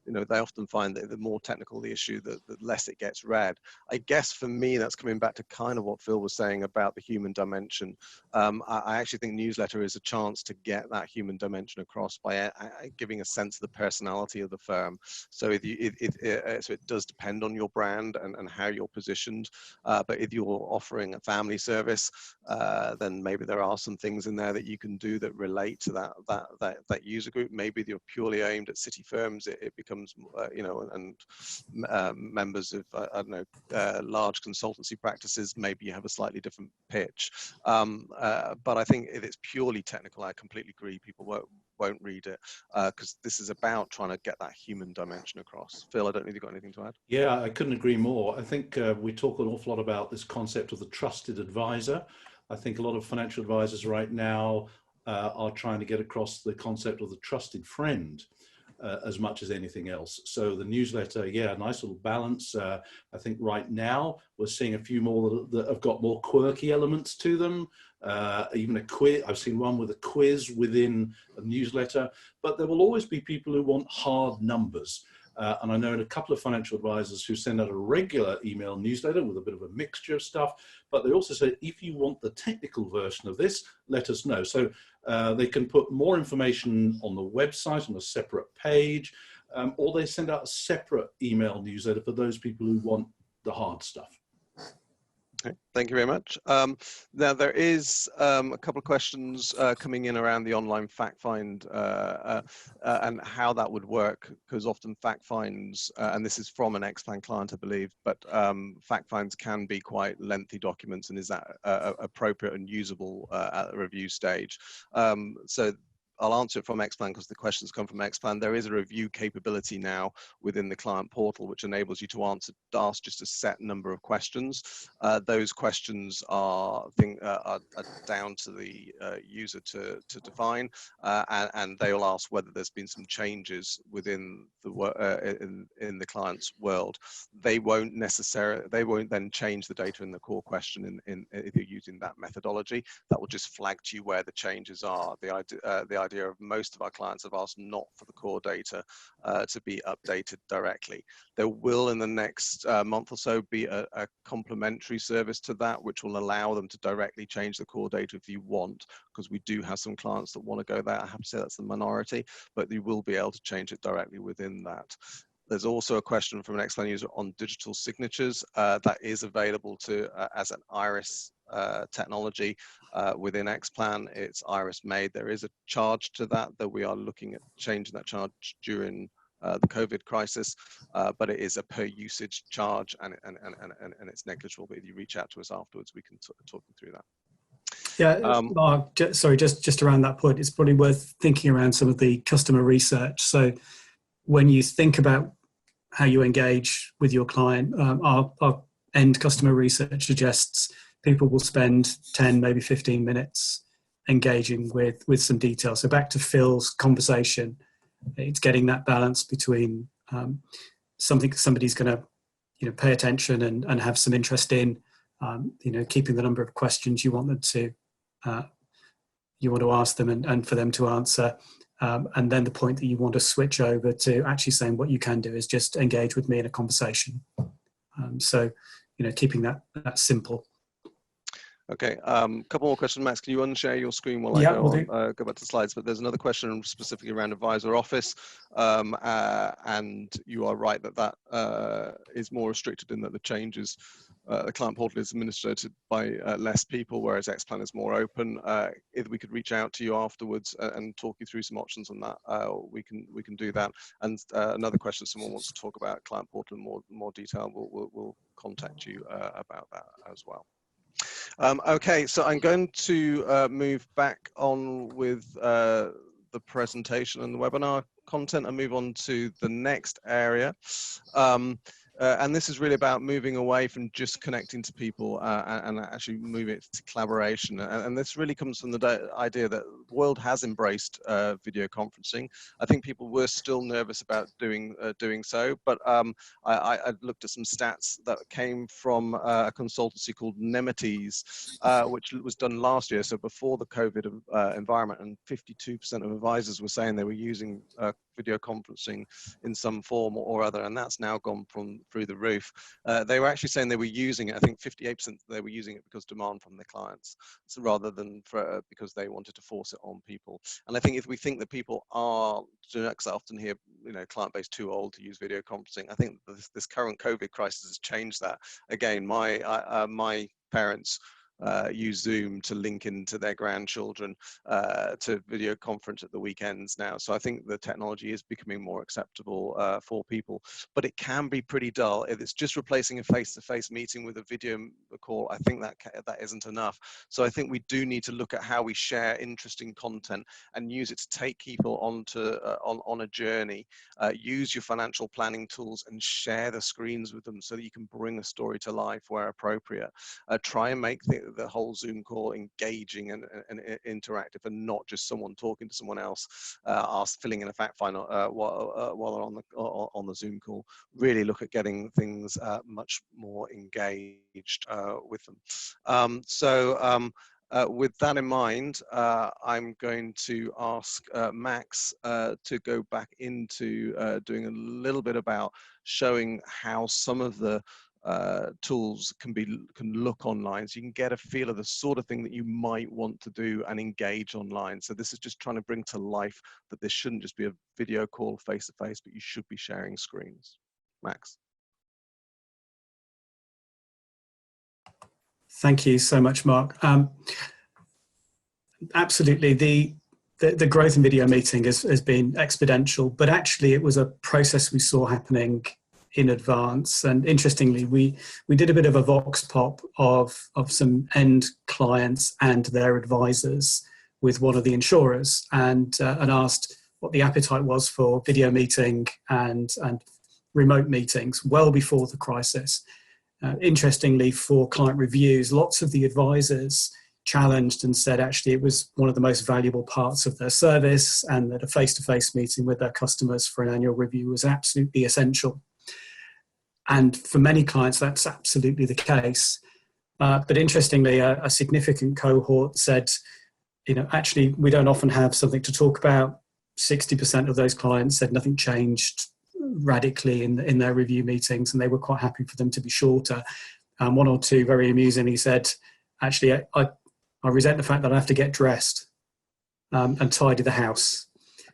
they often find that the more technical the issue, the less it gets read. I guess for me, that's coming back to kind of what Phil was saying about the human dimension. I actually think newsletter is a chance to get that human dimension across by giving a sense of the personality of the the firm. So so it does depend on your brand and how you're positioned. But if you're offering a family service, then maybe there are some things in there that you can do that relate to that user group. Maybe you're purely aimed at city firms. It becomes, you know, and members of, I don't know, large consultancy practices, maybe you have a slightly different pitch. But I think if it's purely technical, I completely agree. People won't read it because this is about trying to get that human dimension across. Phil, I don't know if you've got anything to add. Yeah, I couldn't agree more. I think we talk an awful lot about this concept of the trusted advisor. I think a lot of financial advisors right now are trying to get across the concept of the trusted friend as much as anything else. So the newsletter, yeah, nice little balance. I think right now we're seeing a few more that have got more quirky elements to them. Even a quiz. I've seen one with a quiz within a newsletter, but there will always be people who want hard numbers. And I know a couple of financial advisors who send out a regular email newsletter with a bit of a mixture of stuff, but they also say, if you want the technical version of this, let us know. So they can put more information on the website on a separate page, or they send out a separate email newsletter for those people who want the hard stuff. Okay, thank you very much. Now there is a couple of questions coming in around the online fact find and how that would work, because often fact finds, and this is from an Xplan client, I believe, but fact finds can be quite lengthy documents, and is that appropriate and usable at the review stage? So I'll answer it from Xplan because the questions come from Xplan. There is a review capability now within the client portal, which enables you to ask just a set number of questions. Those questions are down to the user to define, and they will ask whether there's been some changes within the in the client's world. They won't then change the data in the core question if you're using that methodology. That will just flag to you where the changes are. The idea of most of our clients have asked not for the core data to be updated directly. There will in the next month or so be a complementary service to that, which will allow them to directly change the core data if you want, because we do have some clients that want to go there. I have to say that's the minority, but you will be able to change it directly within that. There's also a question from an Xplan user on digital signatures that is available to as an iris technology within Xplan. It's iris made. There is a charge to that we are looking at changing that charge during the COVID crisis, but it is a per usage charge, and it's negligible. But if you reach out to us afterwards, we can talk you through that. Yeah, Mark, sorry, just around that point, it's probably worth thinking around some of the customer research. So when you think about how you engage with your client, our end customer research suggests people will spend 10, maybe 15 minutes engaging with some detail. So back to Phil's conversation, it's getting that balance between somebody's going to pay attention and have some interest in, keeping the number of questions you want them to ask them and for them to answer. And then the point that you want to switch over to actually saying what you can do is just engage with me in a conversation. So, keeping that simple. Okay, couple more questions, Max. Can you unshare your screen while I go back to slides? But there's another question specifically around advisor office, and you are right that is more restricted in that the changes. The client portal is administered by less people, whereas Xplan is more open. If we could reach out to you afterwards and talk you through some options on that, we can do that. And another question, someone wants to talk about client portal in more detail, we'll contact you about that as well. Okay, so I'm going to move back on with the presentation and the webinar content and move on to the next area. And this is really about moving away from just connecting to people and actually moving it to collaboration. And this really comes from the idea that the world has embraced video conferencing. I think people were still nervous about doing so, but I looked at some stats that came from a consultancy called Nemetes, which was done last year, so before the COVID environment, and 52% of advisors were saying they were using video conferencing in some form or other, and that's now gone through the roof. They were actually saying they were using it, I think 58% they were using it because demand from the clients, so rather than because they wanted to force it on people. And I think if we think that people are, because I often hear client base too old to use video conferencing. I think this current COVID crisis has changed that. Again, my parents use Zoom to link into their grandchildren to video conference at the weekends now. So I think the technology is becoming more acceptable for people, but it can be pretty dull. If it's just replacing a face-to-face meeting with a video call, I think that isn't enough. So I think we do need to look at how we share interesting content and use it to take people on a journey. Use your financial planning tools and share the screens with them so that you can bring a story to life where appropriate. Try and make the whole Zoom call engaging and interactive, and not just someone talking to someone else, filling in a fact find while they're on the Zoom call. Really look at getting things much more engaged with them. With that in mind, I'm going to ask Max to go back into doing a little bit about showing how some of the tools can look online, so you can get a feel of the sort of thing that you might want to do and engage online. So this is just trying to bring to life that this shouldn't just be a video call face to face, but you should be sharing screens. Max. Thank you so much, Mark. Absolutely, the growth in video meeting has been exponential, but actually it was a process we saw happening in advance. And interestingly, we did a bit of a vox pop of some end clients and their advisors with one of the insurers, and asked what the appetite was for video meeting and remote meetings well before the crisis. Interestingly, for client reviews, lots of the advisors challenged and said actually it was one of the most valuable parts of their service, and that a face-to-face meeting with their customers for an annual review was absolutely essential. And for many clients, that's absolutely the case. But interestingly, a significant cohort said, actually, we don't often have something to talk about. 60% of those clients said nothing changed radically in their review meetings, and they were quite happy for them to be shorter. One or two very amusingly said, actually, I resent the fact that I have to get dressed and tidy the house.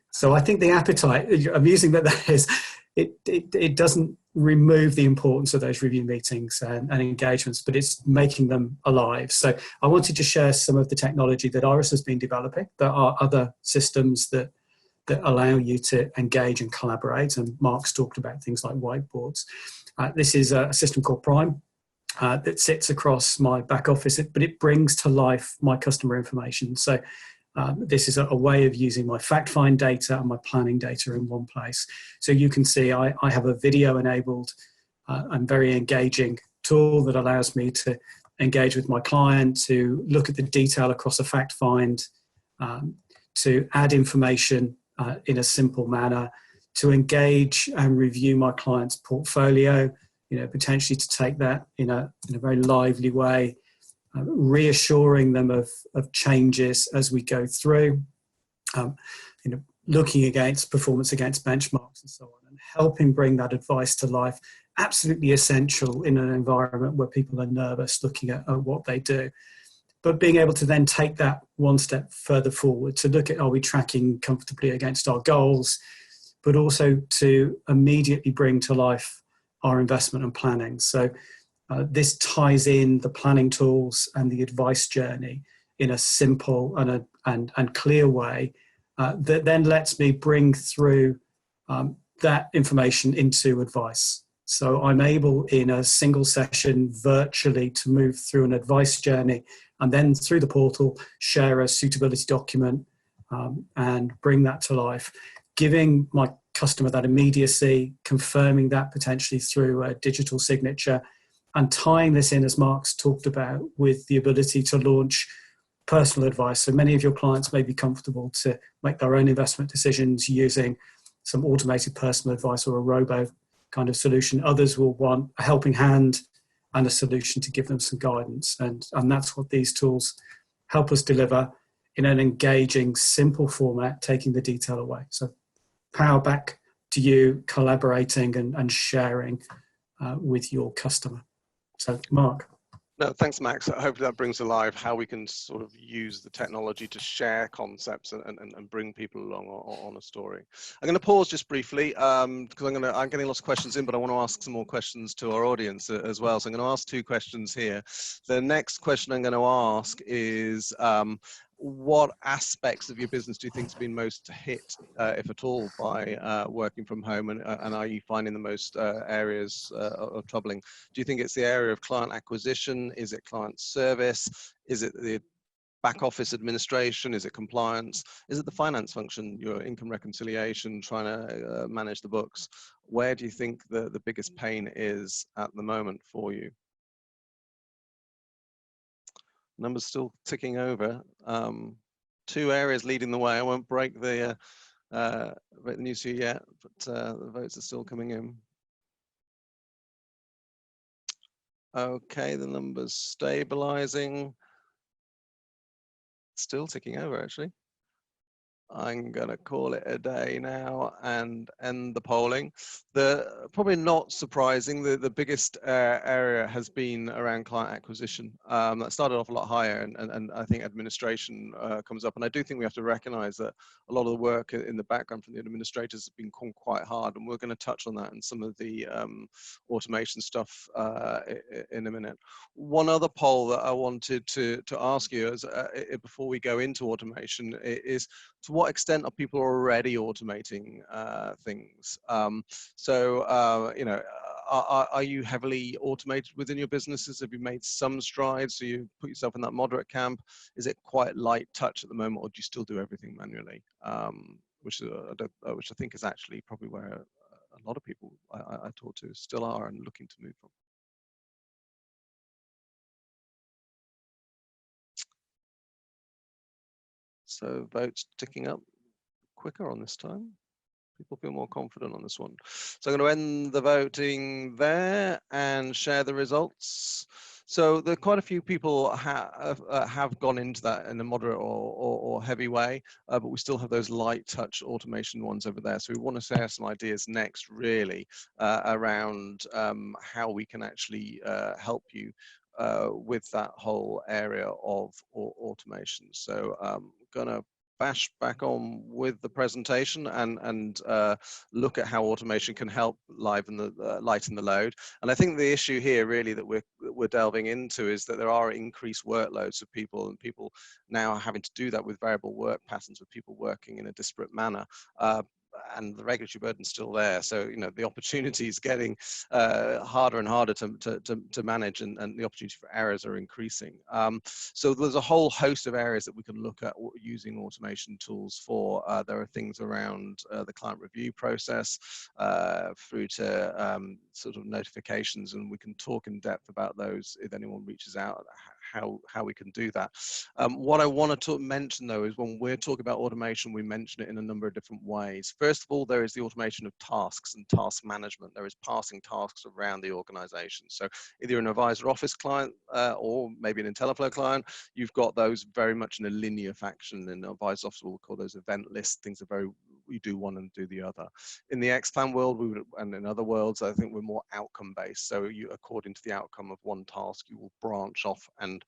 So I think the appetite, amusing that is, it doesn't remove the importance of those review meetings and engagements, but it's making them alive. So I wanted to share some of the technology that Iris has been developing. There are other systems that allow you to engage and collaborate, and Mark's talked about things like whiteboards. This is a system called Prime that sits across my back office, but it brings to life my customer information. So this is a way of using my fact find data and my planning data in one place. So you can see I have a video enabled and very engaging tool that allows me to engage with my client, to look at the detail across a fact find, to add information in a simple manner, to engage and review my client's portfolio, potentially to take that in a very lively way, reassuring them of changes as we go through, looking against performance against benchmarks and so on, and helping bring that advice to life. Absolutely essential in an environment where people are nervous looking at what they do. But being able to then take that one step further forward to look at, are we tracking comfortably against our goals, but also to immediately bring to life our investment and planning. So this ties in the planning tools and the advice journey in a simple and clear way that then lets me bring through that information into advice. So I'm able in a single session virtually to move through an advice journey, and then through the portal share a suitability document and bring that to life, giving my customer that immediacy, confirming that potentially through a digital signature, and tying this in, as Mark's talked about, with the ability to launch personal advice. So many of your clients may be comfortable to make their own investment decisions using some automated personal advice or a robo kind of solution. Others will want a helping hand and a solution to give them some guidance. And that's what these tools help us deliver in an engaging, simple format, taking the detail away. So power back to you, collaborating and sharing with your customer. So, Mark. No, thanks, Max. I hope that brings alive how we can sort of use the technology to share concepts and bring people along on a story. I'm going to pause just briefly because I'm getting lots of questions in, but I want to ask some more questions to our audience as well. So I'm going to ask 2 questions here. The next question I'm going to ask is, what aspects of your business do you think has been most hit, if at all, by working from home, and are you finding the most areas of troubling? Do you think it's the area of client acquisition? Is it client service? Is it the back office administration? Is it compliance? Is it the finance function, your income reconciliation, trying to manage the books? Where do you think the biggest pain is at the moment for you? Numbers still ticking over. 2 areas leading the way. I won't break the news to you yet, but the votes are still coming in. Okay, the numbers stabilizing. Still ticking over, actually. I'm going to call it a day now and end the polling. Probably not surprising, the biggest area has been around client acquisition. That started off a lot higher, and I think administration comes up. And I do think we have to recognize that a lot of the work in the background from the administrators has been quite hard, and we're going to touch on that and some of the automation stuff in a minute. One other poll that I wanted to ask you is, before we go into automation, is to what extent are people already automating things? You know, are you heavily automated within your businesses? Have you made some strides? So you put yourself in that moderate camp? Is it quite light touch at the moment, or do you still do everything manually? Which I think is actually probably where a lot of people I talk to still are and looking to move from. So votes ticking up quicker on this time. People feel more confident on this one. So I'm going to end the voting there and share the results. So there are quite a few people have gone into that in a moderate or heavy way, but we still have those light touch automation ones over there. So we want to share some ideas next, really, around how we can actually help you with that whole area of automation. So I'm going to bash back on with the presentation and look at how automation can help lighten the load. And I think the issue here really that we're delving into is that there are increased workloads of people, and people now are having to do that with variable work patterns, with people working in a disparate manner. And the regulatory burden's still there. So, you know, the opportunity is getting harder and harder to manage, and the opportunity for errors are increasing. So there's a whole host of areas that we can look at using automation tools for. There are things around the client review process through to sort of notifications, and we can talk in depth about those if anyone reaches out, how we can do that. What I want to mention though is when we're talking about automation, we mention it in a number of different ways. First of all, there is the automation of tasks and task management. There is passing tasks around the organization. So either an advisor office client or maybe an IntelliFlow client, you've got those very much in a linear fashion. In advisor office, we'll call those event lists. Things are very, we do one and do the other. In the X-Plan world, and in other worlds, I think we're more outcome based. So you, according to the outcome of one task, you will branch off and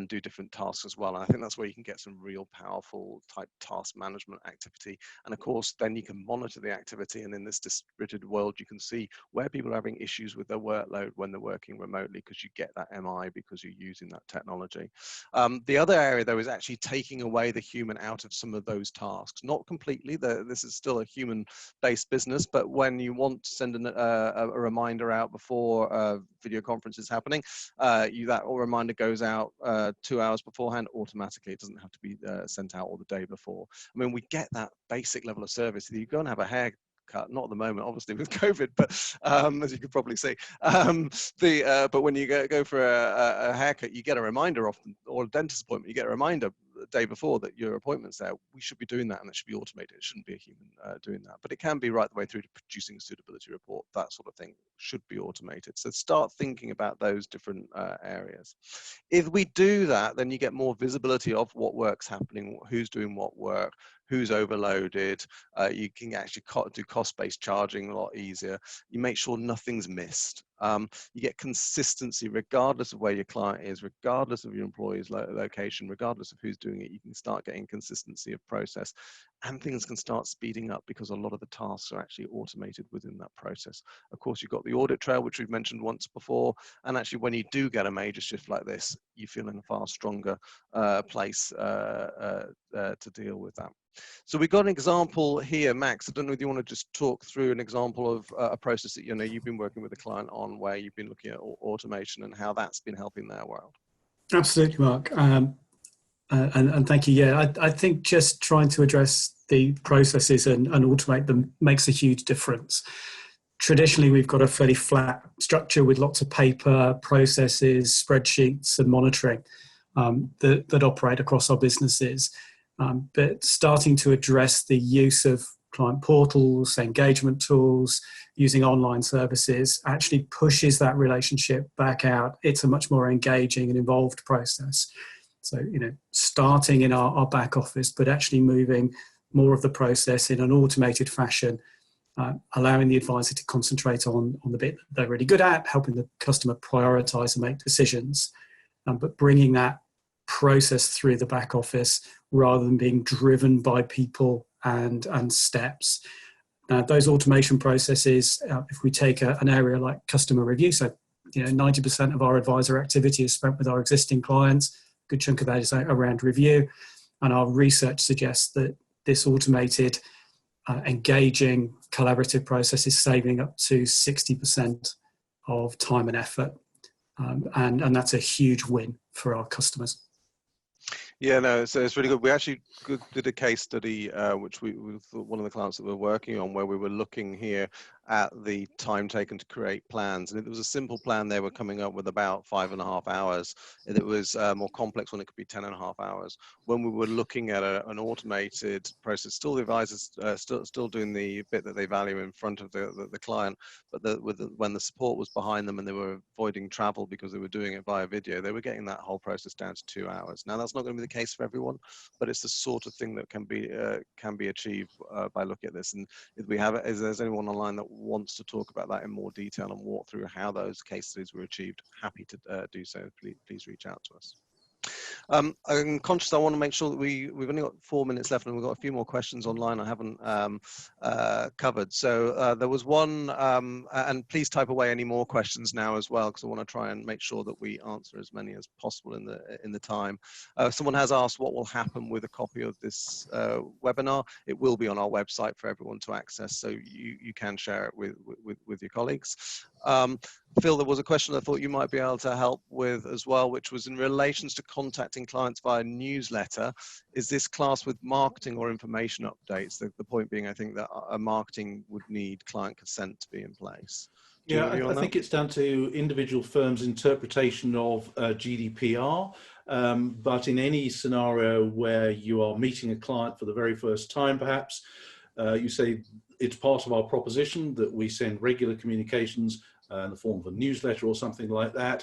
do different tasks as well. And I think that's where you can get some real powerful type task management activity. And of course, then you can monitor the activity. And in this distributed world, you can see where people are having issues with their workload when they're working remotely, because you get that MI because you're using that technology. The other area, though, is actually taking away the human out of some of those tasks. Not completely. This is still a human-based business, but when you want to send a reminder out before a video conference is happening, that reminder goes out 2 hours beforehand automatically. It doesn't have to be sent out all the day before. I mean, we get that basic level of service. You go and have a haircut, not at the moment, obviously with COVID, but as you could probably see, but when you go for a haircut, you get a reminder often, or a dentist appointment, you get a reminder the day before that your appointment's there. We should be doing that, and it should be automated. It shouldn't be a human doing that, but it can be right the way through to producing a suitability report. That sort of thing should be automated. So start thinking about those different areas. If we do that, then you get more visibility of what work's happening, who's doing what work, who's overloaded. You can actually do cost-based charging a lot easier. You make sure nothing's missed. You get consistency regardless of where your client is, regardless of your employee's location, regardless of who's doing it. You can start getting consistency of process, and things can start speeding up because a lot of the tasks are actually automated within that process. Of course, you've got the audit trail, which we've mentioned once before, and actually when you do get a major shift like this, you feel in a far stronger place to deal with that. So we've got an example here, Max. I don't know if you want to just talk through an example of a process that you've been working with a client on, where you've been looking at automation and how that's been helping their world. Absolutely, Mark. And thank you. Yeah, I think just trying to address the processes and automate them makes a huge difference. Traditionally, we've got a fairly flat structure with lots of paper, processes, spreadsheets, and monitoring that operate across our businesses. But starting to address the use of client portals, engagement tools, using online services actually pushes that relationship back out. It's a much more engaging and involved process. So, starting in our back office, but actually moving more of the process in an automated fashion, allowing the advisor to concentrate on the bit that they're really good at, helping the customer prioritize and make decisions, but bringing that process through the back office rather than being driven by people and steps. Those automation processes, if we take an area like customer review, so 90% of our advisor activity is spent with our existing clients. A good chunk of that is around review, and our research suggests that this automated, engaging, collaborative process is saving up to 60% of time and effort, and that's a huge win for our customers. Yeah, no, so it's really good. We actually did a case study, which with one of the clients that we're working on, where we were looking here at the time taken to create plans. And it was a simple plan. They were coming up with about 5.5 hours. And it was a more complex one. It could be 10.5 hours. When we were looking at an automated process, still the advisors still doing the bit that they value in front of the client, but when the support was behind them and they were avoiding travel because they were doing it via video, they were getting that whole process down to 2 hours. Now, that's not going to be the case for everyone, but it's the sort of thing that can be achieved by looking at this. And if there's anyone online that wants to talk about that in more detail and walk through how those case studies were achieved, happy to do so. Please reach out to us. I'm conscious I want to make sure that we've only got 4 minutes left, and we've got a few more questions online I haven't covered. So there was one, and please type away any more questions now as well, because I want to try and make sure that we answer as many as possible in the time. Someone has asked what will happen with a copy of this webinar. It will be on our website for everyone to access, so you can share it with your colleagues. Phil, there was a question I thought you might be able to help with as well, which was in relations to contacting clients via newsletter. Is this classed with marketing or information updates? The point being, I think that a marketing would need client consent to be in place. Yeah, I think it's down to individual firms' interpretation of GDPR. But in any scenario where you are meeting a client for the very first time, perhaps, you say it's part of our proposition that we send regular communications in the form of a newsletter or something like that.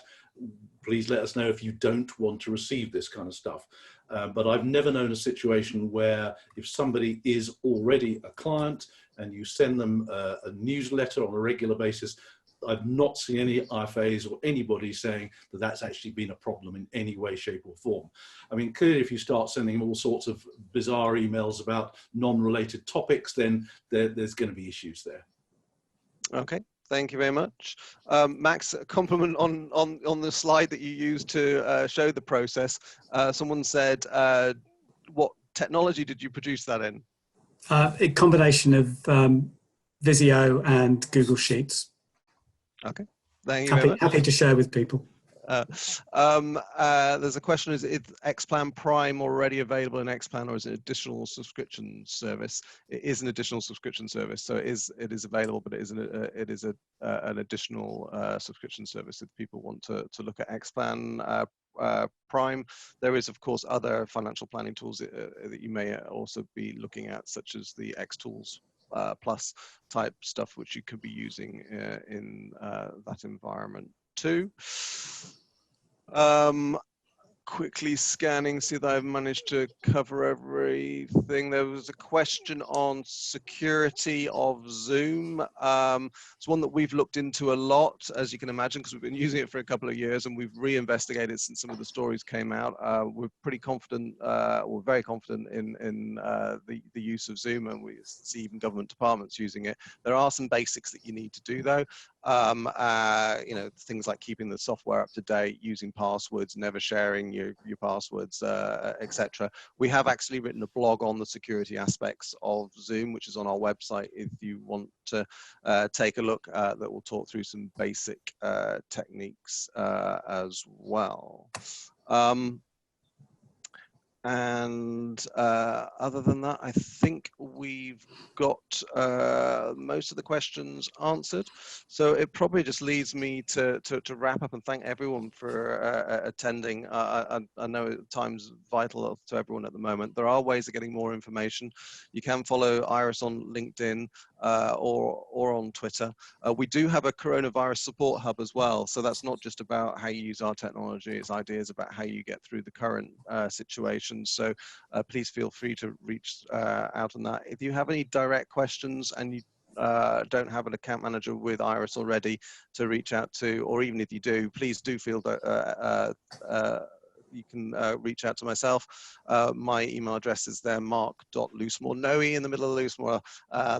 Please let us know if you don't want to receive this kind of stuff. But I've never known a situation where if somebody is already a client and you send them a newsletter on a regular basis, I've not seen any IFAs or anybody saying that that's actually been a problem in any way, shape or form. I mean, clearly if you start sending them all sorts of bizarre emails about non-related topics, then there's going to be issues there. Okay. Thank you very much. Max, a compliment on the slide that you used to show the process. Someone said, what technology did you produce that in? A combination of Visio and Google Sheets. Okay, thank you very much. Happy to share with people. There's a question, is Xplan Prime already available in Xplan, or is it an additional subscription service? It is an additional subscription service, so it is available, but it is an additional subscription service if people want to look at Xplan Prime. There is, of course, other financial planning tools that you may also be looking at, such as the Xtools Plus type stuff, which you could be using in that environment too. quickly scanning, see that I've managed to cover everything. There was a question on security of Zoom. It's one that we've looked into a lot, as you can imagine, because we've been using it for a couple of years, and we've reinvestigated since some of the stories came out. We're pretty confident, we're very confident in the use of Zoom, and we see even government departments using it. There are some basics that you need to do, though. You know, things like keeping the software up to date, using passwords, never sharing your passwords, etc. We have actually written a blog on the security aspects of Zoom, which is on our website if you want to take a look, that will talk through some basic techniques as well. And other than that, I think we've got most of the questions answered. So it probably just leaves me to wrap up and thank everyone for attending. I know time's vital to everyone at the moment. There are ways of getting more information. You can follow Iris on LinkedIn or on Twitter. We do have a coronavirus support hub as well. So that's not just about how you use our technology, it's ideas about how you get through the current situation. So please feel free to reach out on that. If you have any direct questions and you don't have an account manager with Iris already to reach out to, or even if you do, please do feel that you can reach out to myself. My email address is there, mark.loosemore, no E in the middle of Loosemore,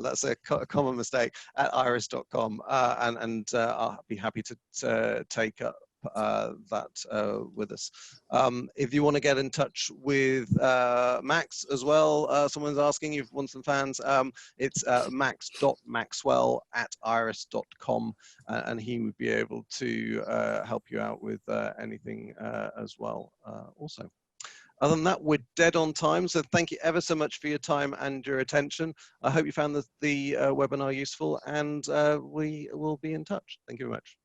that's a common mistake, at iris.com, and I'll be happy to take up that with us. If you want to get in touch with Max as well, someone's asking, you've won some fans, it's max.maxwell@iris.com, and he would be able to help you out with anything as well also. Other than that, we're dead on time, so thank you ever so much for your time and your attention. I hope you found the webinar useful, and we will be in touch. Thank you very much.